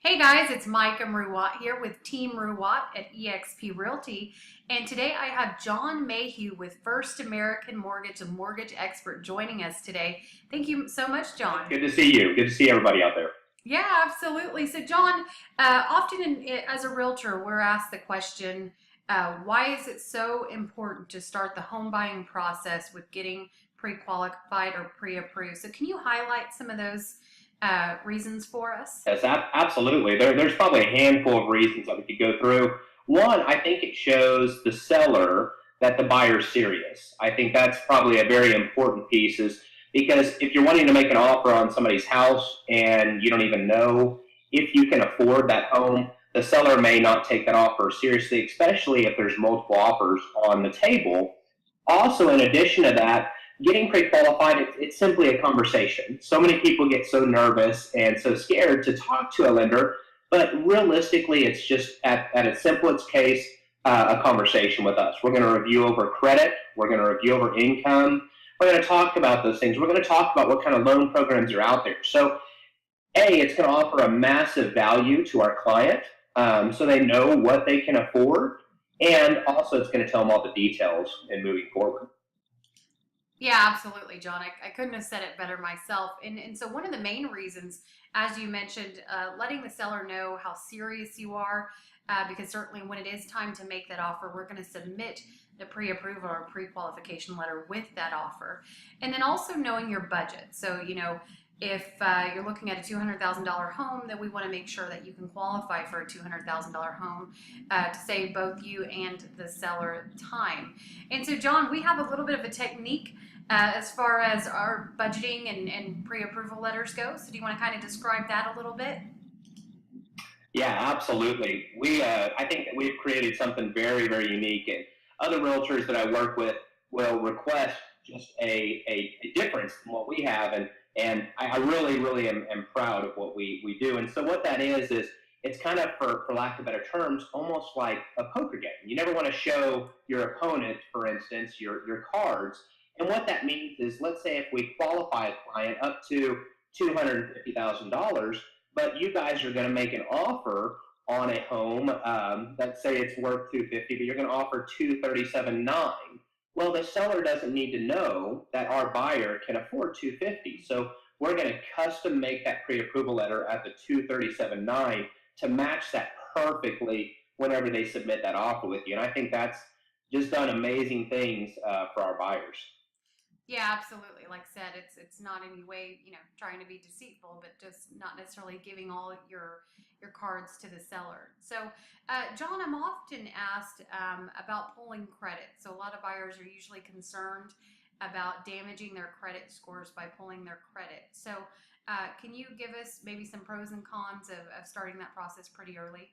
Hey guys, it's Micah Mruwat here with Team Mruwat at eXp Realty. And today I have John Mayhue with First American Mortgage, a mortgage expert, joining us today. Thank you so much, John. Good to see you. Good to see everybody out there. Yeah, absolutely. So, John, often as a realtor, we're asked the question, why is it so important to start the home buying process with getting pre-qualified or pre-approved? So, can you highlight some of those reasons for us? Yes, absolutely. There's probably a handful of reasons that we could go through. One, I think it shows the seller that the buyer's serious. I think that's probably a very important piece is because if you're wanting to make an offer on somebody's house and you don't even know if you can afford that home, the seller may not take that offer seriously, especially if there's multiple offers on the table. Also, in addition to that, getting pre-qualified, it's simply a conversation. So many people get so nervous and so scared to talk to a lender, but realistically, it's just at its simplest case, a conversation with us. We're going to review over credit. We're going to review over income. We're going to talk about those things. We're going to talk about what kind of loan programs are out there. So, A, it's going to offer a massive value to our client so they know what they can afford. And also, it's going to tell them all the details in moving forward. Yeah, absolutely, John. I couldn't have said it better myself. And so one of the main reasons, as you mentioned, letting the seller know how serious you are, because certainly when it is time to make that offer, we're going to submit the pre-approval or pre-qualification letter with that offer. And then also knowing your budget. So, if you're looking at a $200,000 home, then we want to make sure that you can qualify for a $200,000 home to save both you and the seller time. And so, John, we have a little bit of a technique as far as our budgeting and pre-approval letters go. So do you want to kind of describe that a little bit? Yeah, absolutely. I think that we've created something very, very unique, and other realtors that I work with will request just a difference in what we have, and I really, really am proud of what we do. And so what that is it's kind of, for lack of better terms, almost like a poker game. You never want to show your opponent, for instance, your cards. And what that means is, let's say if we qualify a client up to $250,000, but you guys are going to make an offer on a home. Let's say it's worth 250, but you're going to offer 237.9. Well, the seller doesn't need to know that our buyer can afford 250. So we're going to custom make that pre-approval letter at the 237.9 to match that perfectly whenever they submit that offer with you. And I think that's just done amazing things for our buyers. Yeah, absolutely. Like I said, it's not any way, trying to be deceitful, but just not necessarily giving all your cards to the seller. So, John, I'm often asked about pulling credit. So a lot of buyers are usually concerned about damaging their credit scores by pulling their credit. So, can you give us maybe some pros and cons of starting that process pretty early?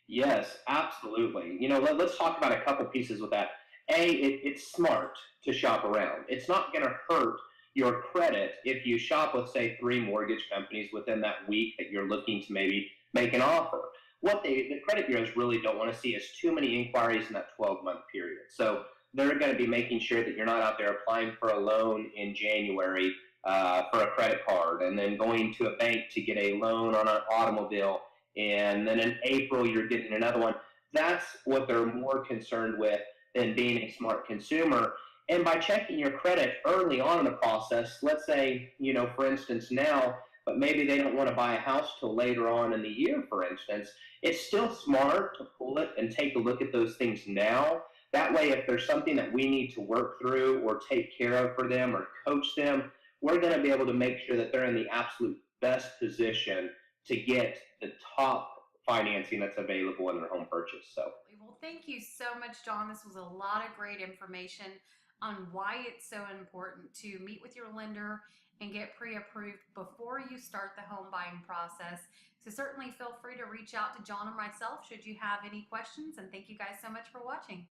Yes, absolutely. Let's talk about a couple pieces with that. It's smart to shop around. It's not going to hurt your credit if you shop with, say, three mortgage companies within that week that you're looking to maybe make an offer. What the credit bureaus really don't want to see is too many inquiries in that 12-month period. So they're going to be making sure that you're not out there applying for a loan in January for a credit card and then going to a bank to get a loan on an automobile, and then in April you're getting another one. That's what they're more concerned with than being a smart consumer. And by checking your credit early on in the process, let's say, for instance, now, but maybe they don't want to buy a house till later on in the year, for instance, it's still smart to pull it and take a look at those things now. That way, if there's something that we need to work through or take care of for them or coach them, we're going to be able to make sure that they're in the absolute best position to get the top financing that's available in their home purchase. So, Well, thank you so much, John. This was a lot of great information on why it's so important to meet with your lender and get pre-approved before you start the home buying process. So certainly feel free to reach out to John or myself should you have any questions. And thank you guys so much for watching.